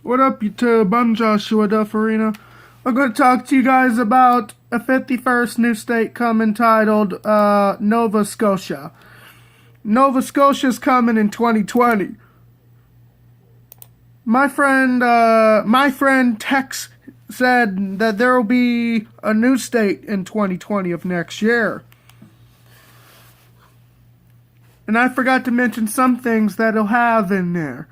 What up, YouTube? I'm Joshua Dufurrena. I'm going to talk to you guys about a 51st new state coming titled Nova Scotia. Nova Scotia's coming in 2020. My friend Tex said that there will be a new state in 2020 of next year. And I forgot to mention some things that it'll have in there.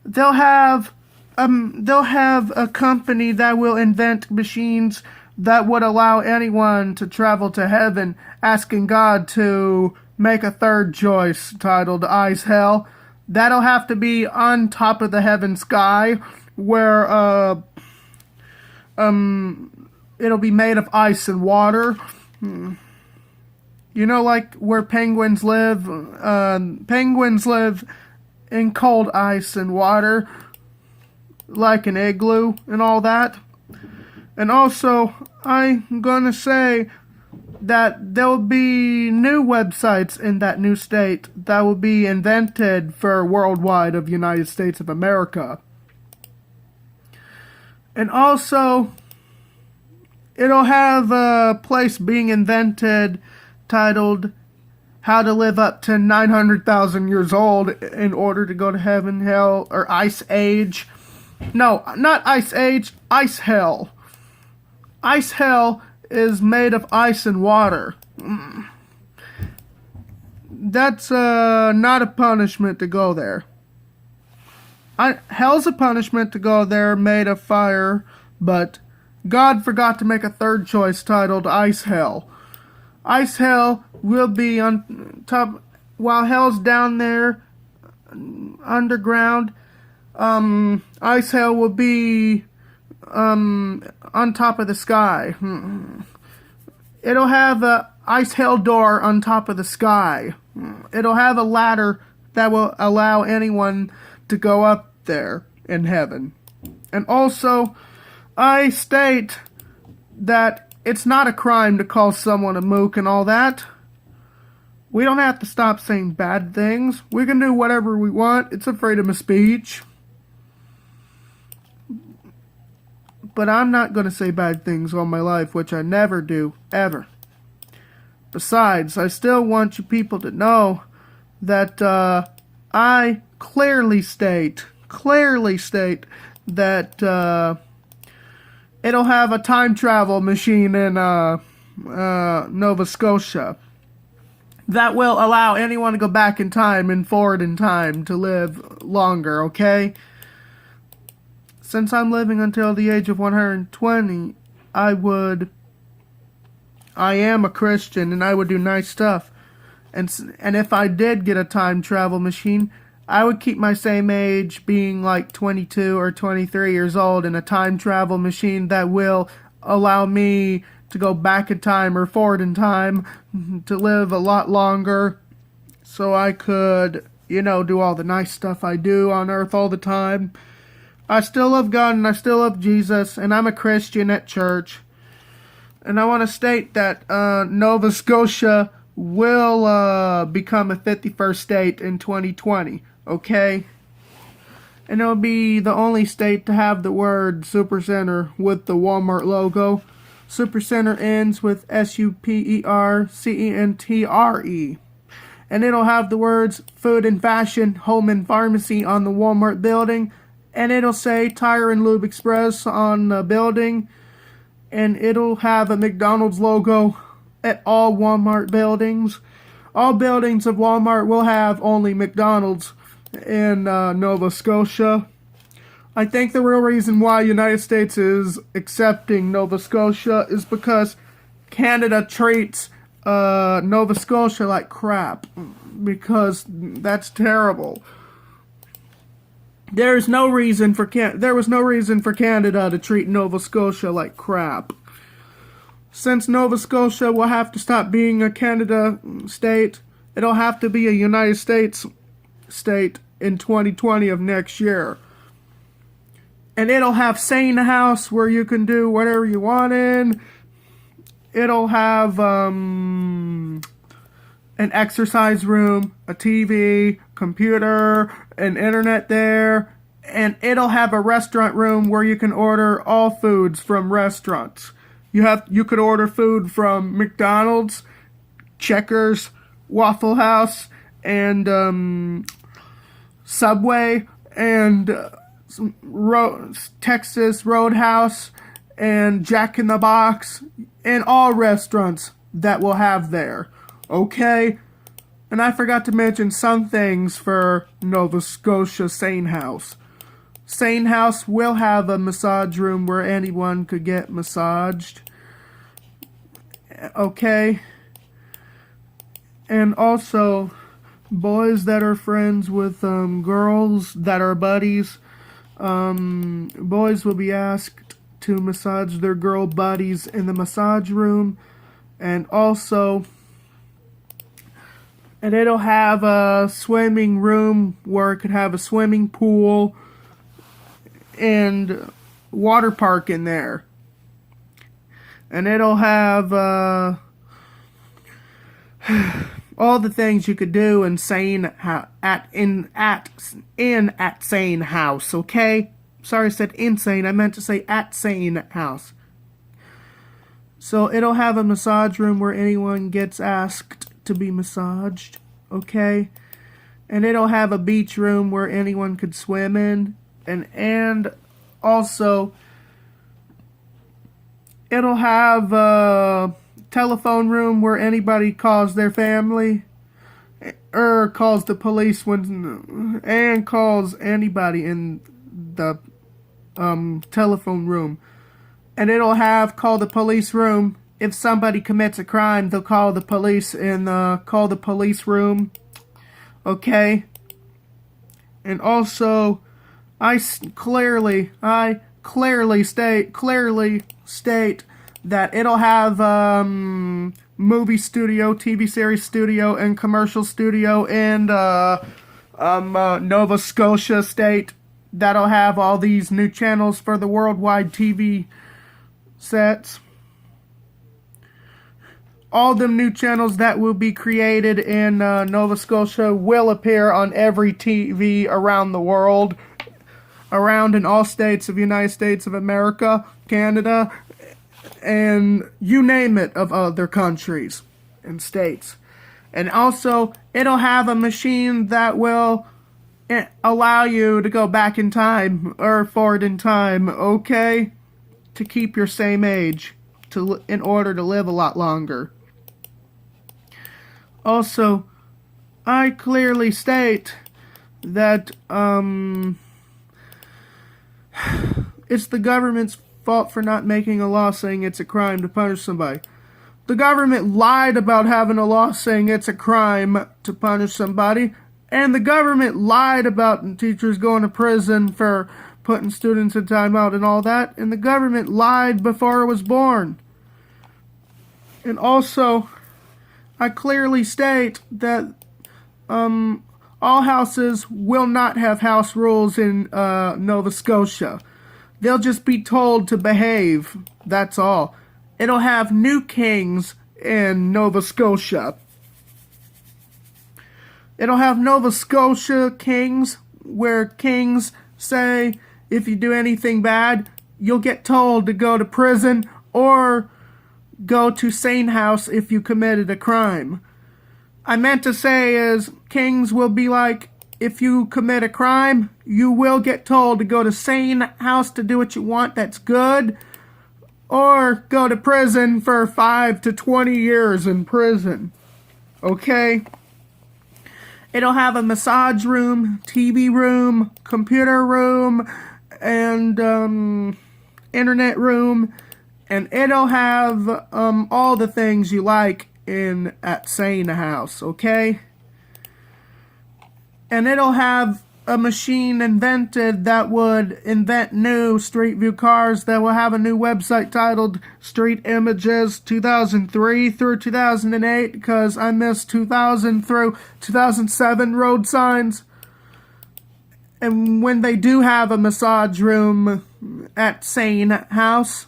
They'll have a company that will invent machines that would allow anyone to travel to heaven, asking God to make a third choice titled Ice Hell. That'll have to be on top of the heaven sky, where it'll be made of ice and water. You know, like where penguins live. Penguins live in cold ice and water, like an igloo and all that. And also, I'm gonna say that there will be new websites in that new state that will be invented for worldwide of United States of America. And also, it'll have a place being invented titled How to Live Up to 900,000 years old in order to go to heaven, hell, or Ice Age. No, not Ice Age, Ice Hell. Ice Hell is made of ice and water. That's not a punishment to go there. Hell's a punishment to go there made of fire, but God forgot to make a third choice titled Ice Hell. Ice Hell will be on top, while Hell's down there underground. Ice Hell will be on top of the sky. It'll have a Ice Hell door on top of the sky. It'll have a ladder that will allow anyone to go up there in heaven. And also, I state that it's not a crime to call someone a mook and all that. We don't have to stop saying bad things. We can do whatever we want. It's a freedom of speech. But I'm not going to say bad things all my life, which I never do, ever. Besides, I still want you people to know that I clearly state that it'll have a time travel machine in Nova Scotia that will allow anyone to go back in time and forward in time to live longer, okay? Since I'm living until the age of 120, I am a Christian and I would do nice stuff. And if I did get a time travel machine, I would keep my same age, being like 22 or 23 years old, in a time travel machine that will allow me to go back in time or forward in time to live a lot longer, so I could, do all the nice stuff I do on earth all the time. I still love God and I still love Jesus, and I'm a Christian at church. And I want to state that Nova Scotia will become a 51st state in 2020, okay? And it'll be the only state to have the word Supercenter with the Walmart logo. Supercenter ends with SUPERCENTRE. And it'll have the words Food and Fashion, Home and Pharmacy on the Walmart building. And it'll say Tire and Lube Express on the building. And it'll have a McDonald's logo at all Walmart buildings. All buildings of Walmart will have only McDonald's in Nova Scotia. I think the real reason why United States is accepting Nova Scotia is because Canada treats Nova Scotia like crap. Because that's terrible. There was no reason for Canada to treat Nova Scotia like crap. Since Nova Scotia will have to stop being a Canada state, it'll have to be a United States state in 2020 of next year. And it'll have Sane House where you can do whatever you want in. It'll have an exercise room, a TV, computer, and internet there, and it'll have a restaurant room where you can order all foods from restaurants. You could order food from McDonald's, Checkers, Waffle House, and Subway, and Texas Roadhouse, and Jack in the Box, and all restaurants that will have there. Okay? And I forgot to mention some things for Nova Scotia Sane House. Sane House will have a massage room where anyone could get massaged. Okay? And also, boys that are friends with girls that are buddies, boys will be asked to massage their girl buddies in the massage room. And also, and it'll have a swimming room where it could have a swimming pool and water park in there. And it'll have all the things you could do in Sane House, okay? Sorry, I said insane. I meant to say at Sane House. So it'll have a massage room where anyone gets asked to be massaged, okay? And it'll have a beach room where anyone could swim in, and also it'll have a telephone room where anybody calls their family, or calls the police and calls anybody in the telephone room. And it'll have call the police room. If somebody commits a crime, they'll call the police in the call the police room. Okay? And also, I clearly state that it'll have movie studio, TV series studio, and commercial studio in Nova Scotia state. That'll have all these new channels for the worldwide TV sets. All the new channels that will be created in Nova Scotia will appear on every TV around the world, around in all states of the United States of America, Canada, and you name it, of other countries and states. And also, it'll have a machine that will allow you to go back in time, or forward in time, okay? To keep your same age, in order to live a lot longer. Also, I clearly state that it's the government's fault for not making a law saying it's a crime to punish somebody. The government lied about having a law saying it's a crime to punish somebody, and the government lied about teachers going to prison for putting students in timeout and all that, and the government lied before I was born. And also, I clearly state that all houses will not have house rules in Nova Scotia. They'll just be told to behave. That's all. It'll have new kings in Nova Scotia. It'll have Nova Scotia kings, where kings say if you do anything bad, you'll get told to go to prison or go to Sane House if you committed a crime. I meant to say is kings will be like, if you commit a crime, you will get told to go to Sane House to do what you want that's good, or go to prison for 5 to 20 years in prison. Okay? It'll have a massage room, TV room, computer room, and internet room, and it'll have all the things you like at Sane House, okay? And it'll have a machine invented that would invent new Street View cars that will have a new website titled Street Images 2003 through 2008, because I missed 2000 through 2007 road signs. And when they do have a massage room at Sane House,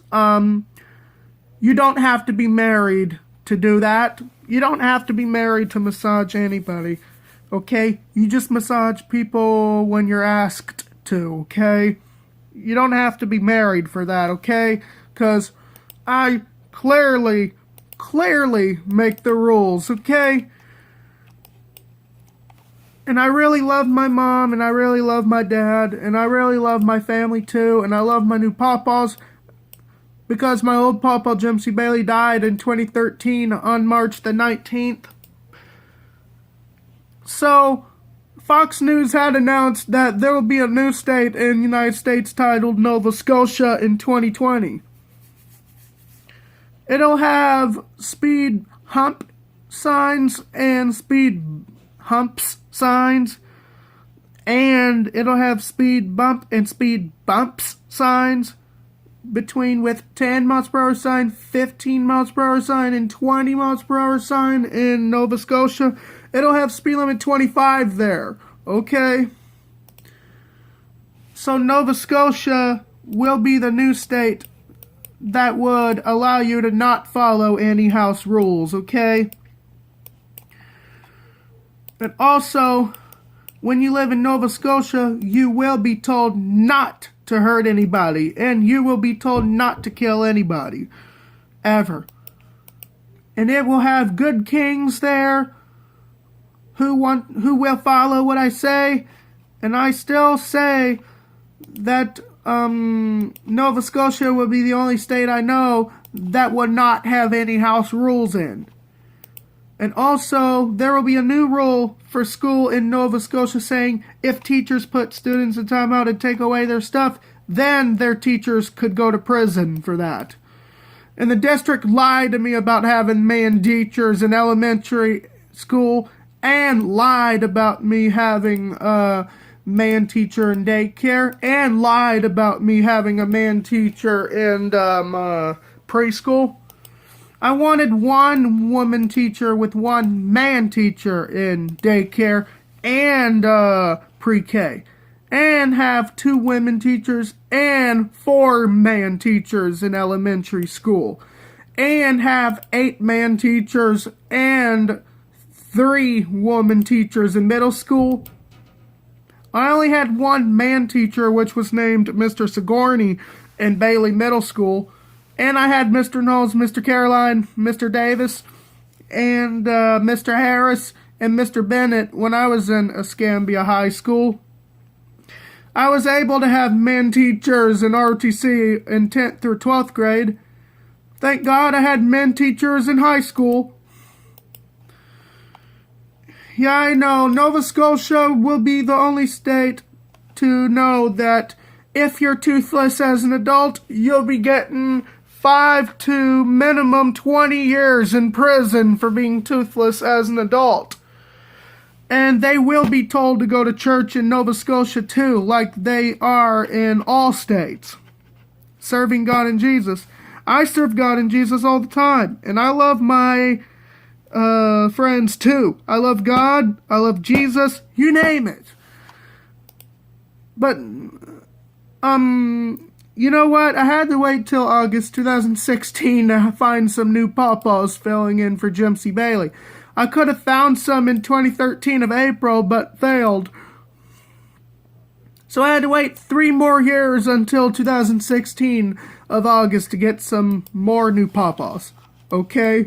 you don't have to be married to do that. You don't have to be married to massage anybody. Okay? You just massage people when you're asked to, okay? You don't have to be married for that, okay? Because I clearly make the rules, okay? And I really love my mom, and I really love my dad, and I really love my family too, and I love my new pawpaws, because my old pawpaw, Jim C. Bailey, died in 2013 on March the 19th. So, Fox News had announced that there will be a new state in the United States titled Nova Scotia in 2020. It'll have speed hump signs and speed humps signs, and it'll have speed bump and speed bumps signs between with 10 miles per hour sign, 15 miles per hour sign, and 20 miles per hour sign in Nova Scotia. It'll have speed limit 25 there, okay? So Nova Scotia will be the new state that would allow you to not follow any house rules, okay? And also, when you live in Nova Scotia, you will be told not to hurt anybody, and you will be told not to kill anybody, ever. And it will have good kings there who will follow what I say, and I still say that Nova Scotia will be the only state I know that would not have any house rules in. And also, there will be a new rule for school in Nova Scotia saying if teachers put students in timeout and take away their stuff, then their teachers could go to prison for that. And the district lied to me about having man teachers in elementary school, and lied about me having a man teacher in daycare, and lied about me having a man teacher in preschool. I wanted one woman teacher with one man teacher in daycare and pre-K, and have 2 women teachers and 4 man teachers in elementary school, and have 8 man teachers and 3 woman teachers in middle school. I only had 1 man teacher, which was named Mr. Sigourney in Bailey Middle School. And I had Mr. Knowles, Mr. Caroline, Mr. Davis, and Mr. Harris, and Mr. Bennett when I was in Escambia High School. I was able to have men teachers in ROTC in 10th through 12th grade. Thank God I had men teachers in high school. Yeah, I know, Nova Scotia will be the only state to know that if you're toothless as an adult, you'll be getting 5 to minimum 20 years in prison for being toothless as an adult. And they will be told to go to church in Nova Scotia too, like they are in all states, serving God and Jesus. I serve God and Jesus all the time, and I love my friends too. I love God, I love Jesus, you name it. But, you know what? I had to wait till August 2016 to find some new pawpaws filling in for Jim C. Bailey. I could have found some in 2013 of April, but failed. So I had to wait 3 more years until 2016 of August to get some more new pawpaws. Okay?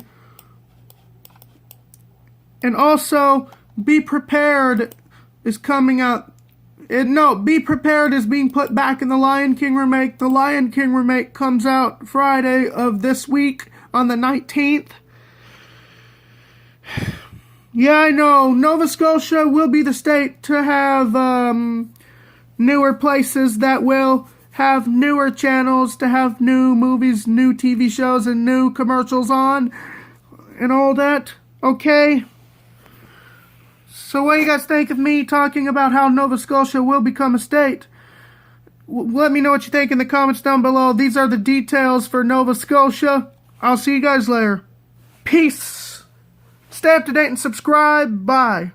And also, Be Prepared is coming out. Be Prepared is being put back in the Lion King remake. The Lion King remake comes out Friday of this week on the 19th. Yeah, I know. Nova Scotia will be the state to have newer places that will have newer channels to have new movies, new TV shows, and new commercials on, and all that. Okay? So what do you guys think of me talking about how Nova Scotia will become a state? Let me know what you think in the comments down below. These are the details for Nova Scotia. I'll see you guys later. Peace. Stay up to date and subscribe. Bye.